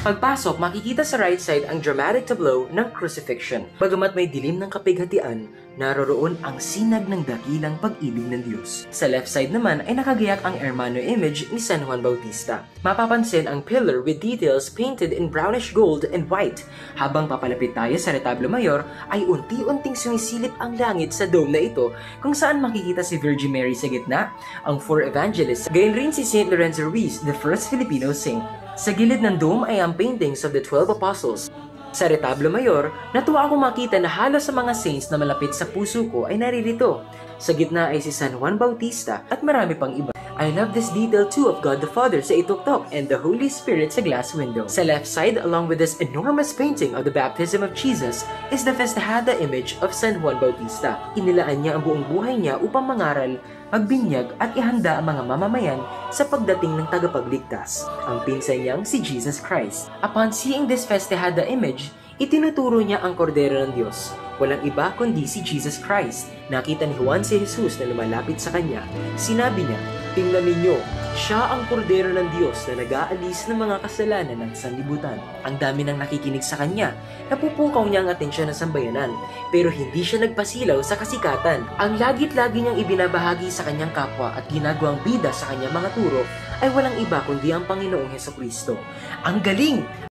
Pagpasok, makikita sa right side ang dramatic tableau ng crucifixion. Bagamat may dilim ng kapighatian, naroroon ang sinag ng dakilang pag-ibig ng Diyos. Sa left side naman ay nakagayak ang Hermano image ni San Juan Bautista. Mapapansin ang pillar with details painted in brownish gold and white. Habang papalapit tayo sa retablo mayor, ay unti-unting sumisilip ang langit sa dome na ito kung saan makikita si Virgin Mary sa gitna, ang four evangelists, gayon rin si St. Lorenzo Ruiz, the first Filipino saint. Sa gilid ng dome ay ang paintings of the 12 apostles. Sa retablo mayor, natuwa akong makita na halos sa mga saints na malapit sa puso ko ay naririto. Sa gitna ay si San Juan Bautista at marami pang iba. I love this detail too of God the Father sa ituktok and the Holy Spirit sa glass window. Sa left side, along with this enormous painting of the baptism of Jesus, is the Festejada image of San Juan Bautista. Inilaan niya ang buong buhay niya upang mangaral, magbinyag at ihanda ang mga mamamayan sa pagdating ng tagapagligtas, ang pinsan niyang si Jesus Christ. Upon seeing this Festejada image, itinuturo niya ang kordero ng Diyos. Walang iba kundi si Jesus Christ. Nakita ni Juan si Jesus na lumalapit sa kanya. Sinabi niya, "Tingnan ninyo, siya ang kordero ng Diyos na nag-aalis ng mga kasalanan ng sanlibutan." Ang dami nang nakikinig sa kanya. Napupukaw niya ang atensyon ng sambayanan, pero hindi siya nagpasilaw sa kasikatan. Ang lagit-lagi niyang ibinabahagi sa kanyang kapwa at ginagawang bida sa kanyang mga turo ay walang iba kundi ang Panginoong Hesukristo. Ang galing!